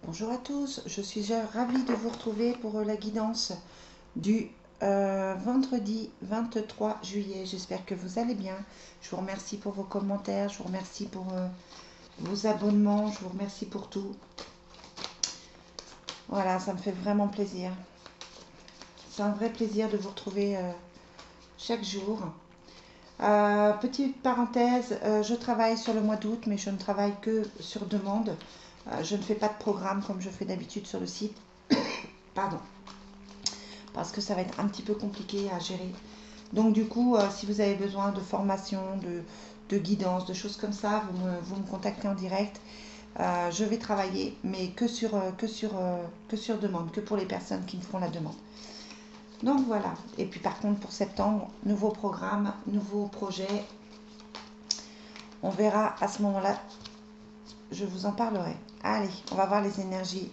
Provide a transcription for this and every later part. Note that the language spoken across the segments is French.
Bonjour à tous, je suis ravie de vous retrouver pour la guidance du vendredi 23 juillet. J'espère que vous allez bien. Je vous remercie pour vos commentaires, je vous remercie pour vos abonnements, je vous remercie pour tout. Voilà, ça me fait vraiment plaisir. C'est un vrai plaisir de vous retrouver chaque jour. Petite parenthèse, je travaille sur le mois d'août, mais je ne travaille que sur demande. Je ne fais pas de programme comme je fais d'habitude sur le site. Pardon. Parce que ça va être un petit peu compliqué à gérer. Donc du coup, si vous avez besoin de formation, de guidance, de choses comme ça, vous me contactez en direct. Je vais travailler, mais que sur demande, que pour les personnes qui me feront la demande. Donc voilà. Et puis par contre, pour septembre, nouveau programme, nouveau projet. On verra à ce moment-là. Je vous en parlerai. Allez, on va voir les énergies.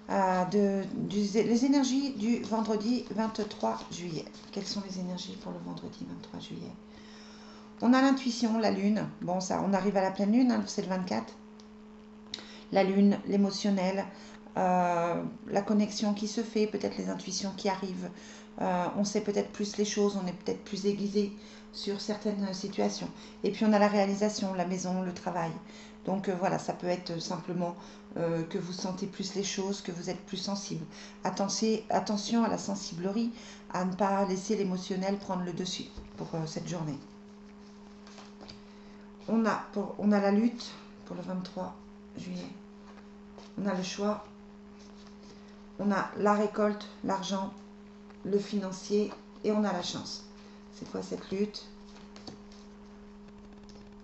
Les énergies du vendredi 23 juillet. Quelles sont les énergies pour le vendredi 23 juillet? On a l'intuition, la lune. Bon, ça, on arrive à la pleine lune, hein, c'est le 24. La lune, l'émotionnel, la connexion qui se fait, peut-être les intuitions qui arrivent. On sait peut-être plus les choses, on est peut-être plus aiguisé sur certaines situations. Et puis on a la réalisation, la maison, le travail. Donc voilà, ça peut être simplement que vous sentez plus les choses, que vous êtes plus sensible. Attention à la sensiblerie, à ne pas laisser l'émotionnel prendre le dessus pour cette journée. On a la lutte pour le 23 juillet. On a le choix. On a la récolte, l'argent, le financier et on a la chance. C'est quoi cette lutte?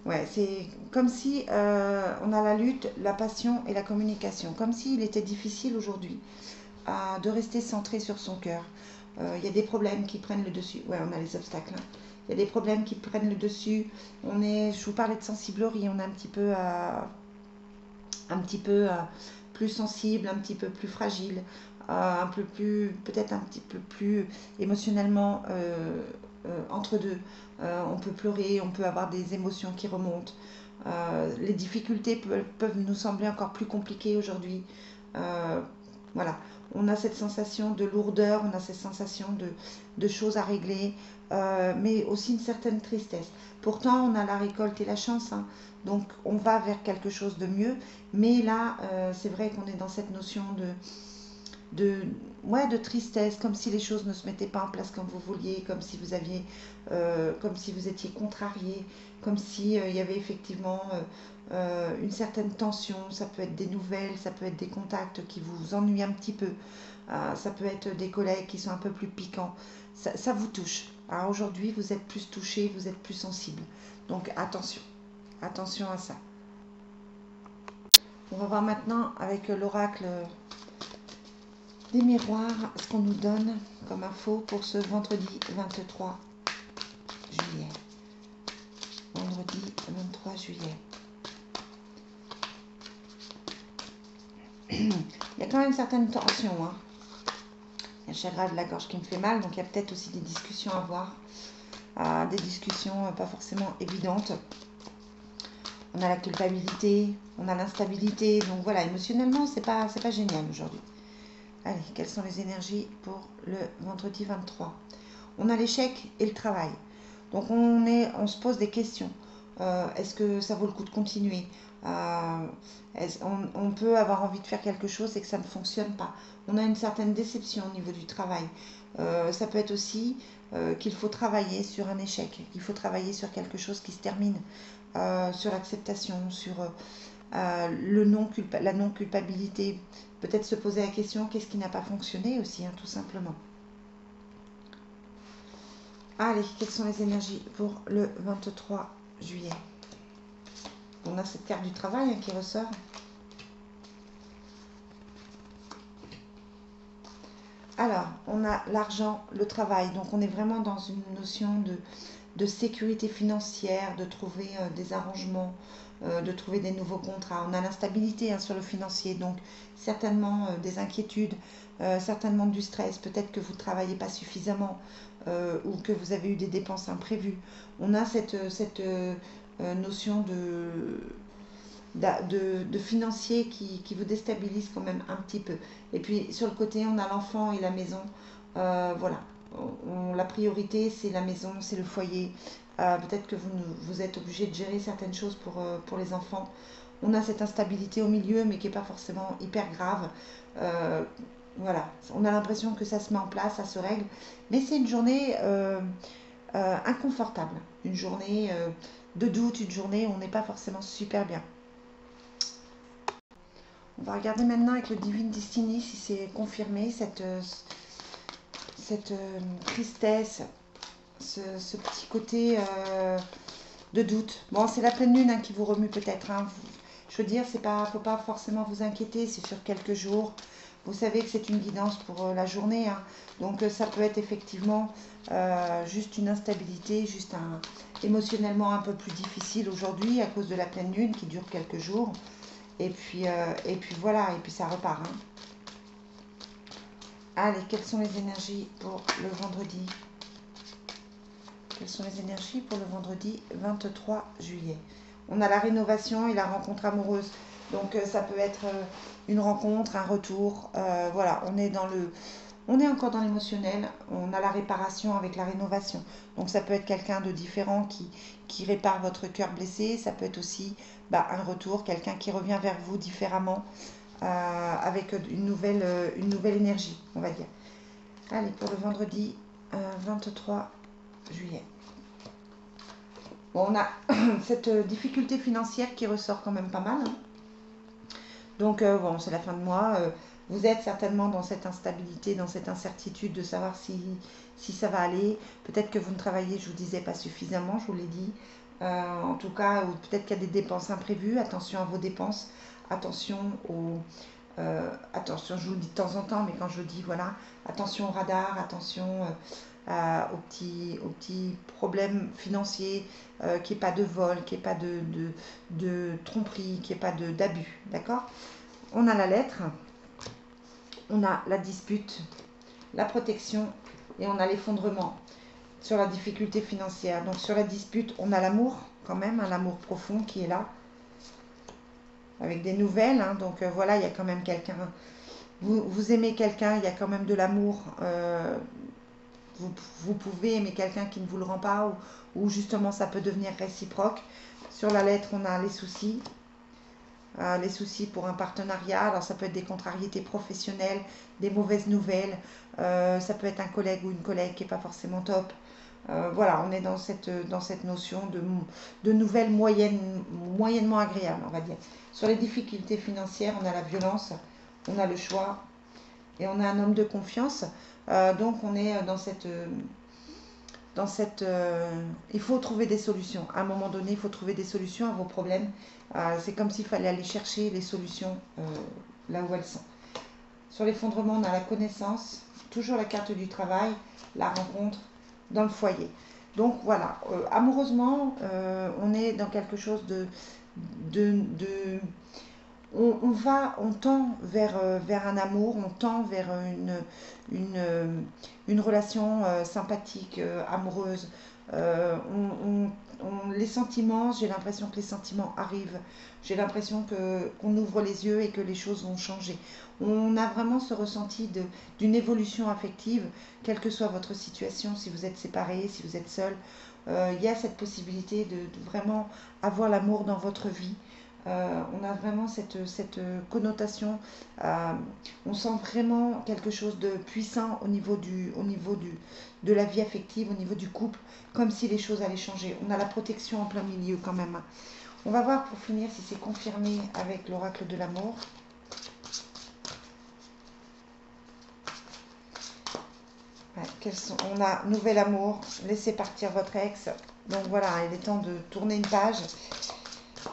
Ouais, c'est comme si on a la lutte, la passion et la communication. Comme s'il était difficile aujourd'hui de rester centré sur son cœur. Il y a des problèmes qui prennent le dessus. Ouais, on a les obstacles, hein. Il y a des problèmes qui prennent le dessus. Je vous parlais de sensiblerie, on est un petit peu plus sensible, un petit peu plus fragile, un peu plus, peut-être un petit peu plus émotionnellement entre deux. On peut pleurer, on peut avoir des émotions qui remontent. Les difficultés peuvent nous sembler encore plus compliquées aujourd'hui. Voilà, on a cette sensation de lourdeur, on a cette sensation de choses à régler, mais aussi une certaine tristesse. Pourtant, on a la récolte et la chance, hein, donc on va vers quelque chose de mieux, mais là, c'est vrai qu'on est dans cette notion de, ouais, de tristesse, comme si les choses ne se mettaient pas en place comme vous vouliez, comme si vous étiez contrarié, comme si il y avait effectivement une certaine tension. Ça peut être des nouvelles, ça peut être des contacts qui vous ennuient un petit peu, ça peut être des collègues qui sont un peu plus piquants. Ça vous touche. Alors aujourd'hui, vous êtes plus touché, vous êtes plus sensible. Donc attention, attention à ça. On va voir maintenant avec l'oracle des miroirs ce qu'on nous donne comme info pour ce vendredi 23 juillet. Vendredi 23 juillet. Il y a quand même une certaine tension, hein. Il y a le chakra de la gorge qui me fait mal, donc il y a peut-être aussi des discussions à avoir. Des discussions pas forcément évidentes. On a la culpabilité, on a l'instabilité, donc voilà, émotionnellement, c'est pas génial aujourd'hui. Allez, quelles sont les énergies pour le vendredi 23? On a l'échec et le travail. Donc on se pose des questions. Est-ce que ça vaut le coup de continuer? On peut avoir envie de faire quelque chose et que ça ne fonctionne pas. On a une certaine déception au niveau du travail. Ça peut être aussi qu'il faut travailler sur un échec. Il faut travailler sur quelque chose qui se termine, sur l'acceptation, sur la non-culpabilité. Peut-être se poser la question, qu'est-ce qui n'a pas fonctionné aussi, hein, tout simplement. Allez, quelles sont les énergies pour le 23 juillet? On a cette carte du travail, hein, qui ressort. Alors, on a l'argent, le travail. Donc, on est vraiment dans une notion de sécurité financière, de trouver des arrangements, de trouver des nouveaux contrats. On a l'instabilité, hein, sur le financier, donc certainement des inquiétudes, certainement du stress. Peut-être que vous ne travaillez pas suffisamment ou que vous avez eu des dépenses imprévues. On a cette notion de financier qui vous déstabilise quand même un petit peu. Et puis sur le côté, on a l'enfant et la maison. Voilà, la priorité, c'est la maison, c'est le foyer. Peut-être que vous êtes obligé de gérer certaines choses pour les enfants. On a cette instabilité au milieu, mais qui n'est pas forcément hyper grave. Euh, voilà, on a l'impression que ça se met en place, ça se règle. Mais c'est une journée inconfortable, une journée de doute, une journée où on n'est pas forcément super bien. On va regarder maintenant avec le Divine Destiny si c'est confirmé, cette tristesse, ce petit côté de doute. Bon, c'est la pleine lune hein, qui vous remue peut-être. Hein. Je veux dire, c'est pas, faut pas forcément vous inquiéter, c'est sur quelques jours. Vous savez que c'est une guidance pour la journée. Hein. Donc ça peut être effectivement juste une instabilité, juste émotionnellement un peu plus difficile aujourd'hui à cause de la pleine lune qui dure quelques jours. Et puis voilà, et puis ça repart. Hein. Allez, quelles sont les énergies pour le vendredi? Quelles sont les énergies pour le vendredi 23 juillet? On a la rénovation et la rencontre amoureuse. Donc ça peut être une rencontre, un retour. Voilà, on est encore dans l'émotionnel. On a la réparation avec la rénovation. Donc ça peut être quelqu'un de différent qui répare votre cœur blessé. Ça peut être aussi un retour, quelqu'un qui revient vers vous différemment avec une nouvelle énergie, on va dire. Allez, pour le vendredi 23 juillet. Bon, on a cette difficulté financière qui ressort quand même pas mal. Hein. Donc, bon, c'est la fin de mois. Vous êtes certainement dans cette instabilité, dans cette incertitude de savoir si ça va aller. Peut-être que vous ne travaillez, je vous disais, pas suffisamment, je vous l'ai dit. En tout cas, ou peut-être qu'il y a des dépenses imprévues. Attention à vos dépenses. Attention attention, je vous le dis de temps en temps, mais quand je dis, voilà, attention au radar, attention aux petits problèmes financiers, qu'il n'y ait pas de vol, qu'il n'y ait pas de tromperie, qu'il n'y ait pas d'abus, d'accord? On a la lettre, on a la dispute, la protection et on a l'effondrement sur la difficulté financière. Donc sur la dispute, on a l'amour quand même, l'amour profond qui est là, avec des nouvelles. Hein, donc voilà, il y a quand même quelqu'un. Vous aimez quelqu'un, il y a quand même de l'amour. Vous pouvez aimer quelqu'un qui ne vous le rend pas ou justement ça peut devenir réciproque. Sur la lettre, on a les soucis pour un partenariat. Alors ça peut être des contrariétés professionnelles, des mauvaises nouvelles. Ça peut être un collègue ou une collègue qui n'est pas forcément top. Voilà, on est dans cette notion de nouvelles moyennement agréables, on va dire. Sur les difficultés financières, on a la violence, on a le choix et on a un homme de confiance. Donc on est il faut trouver des solutions. À un moment donné, il faut trouver des solutions à vos problèmes. C'est comme s'il fallait aller chercher les solutions là où elles sont. Sur l'effondrement, on a la connaissance, toujours la carte du travail, la rencontre dans le foyer. Donc voilà, amoureusement, on est dans quelque chose on tend vers un amour, on tend vers une relation sympathique, amoureuse. Les sentiments, j'ai l'impression que les sentiments arrivent. J'ai l'impression qu'on ouvre les yeux et que les choses vont changer. On a vraiment ce ressenti d'une évolution affective, quelle que soit votre situation, si vous êtes séparé, si vous êtes seul. Il y a cette possibilité de vraiment avoir l'amour dans votre vie. On a vraiment cette connotation, on sent vraiment quelque chose de puissant au niveau de la vie affective, au niveau du couple, comme si les choses allaient changer. On a la protection en plein milieu quand même. On va voir pour finir si c'est confirmé avec l'oracle de l'amour. Ouais, on a nouvel amour, laissez partir votre ex. Donc voilà, il est temps de tourner une page.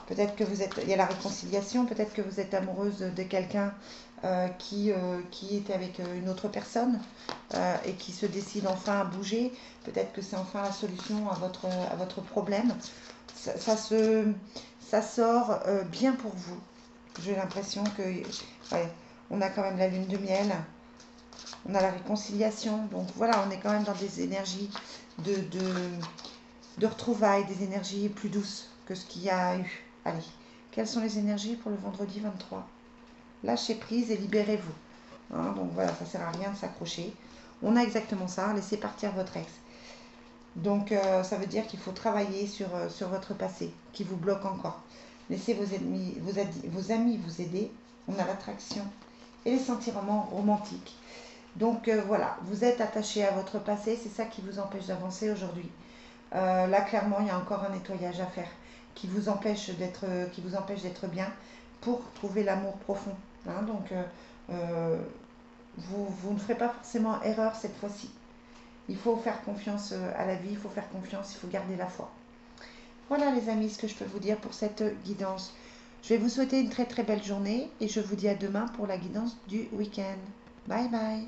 Peut-être que il y a la réconciliation, peut-être que vous êtes amoureuse de quelqu'un qui était avec une autre personne et qui se décide enfin à bouger. Peut-être que c'est enfin la solution à votre problème. Ça sort bien pour vous. J'ai l'impression que ouais, on a quand même la lune de miel, on a la réconciliation. Donc voilà, on est quand même dans des énergies de retrouvailles, des énergies plus douces que ce qu'il y a eu. Allez, Quelles sont les énergies pour le vendredi 23? Lâchez prise et libérez-vous. Hein, donc voilà, ça ne sert à rien de s'accrocher. On a exactement ça, laissez partir votre ex. Donc ça veut dire qu'il faut travailler sur votre passé, qui vous bloque encore. Laissez vos amis vous aider. On a l'attraction et les sentiments romantiques. Donc voilà, vous êtes attaché à votre passé, c'est ça qui vous empêche d'avancer aujourd'hui. Là, clairement, il y a encore un nettoyage à faire qui vous empêche d'être bien pour trouver l'amour profond. Hein. Donc, vous ne ferez pas forcément erreur cette fois-ci. Il faut faire confiance à la vie, il faut faire confiance, il faut garder la foi. Voilà les amis, ce que je peux vous dire pour cette guidance. Je vais vous souhaiter une très très belle journée et je vous dis à demain pour la guidance du week-end. Bye bye.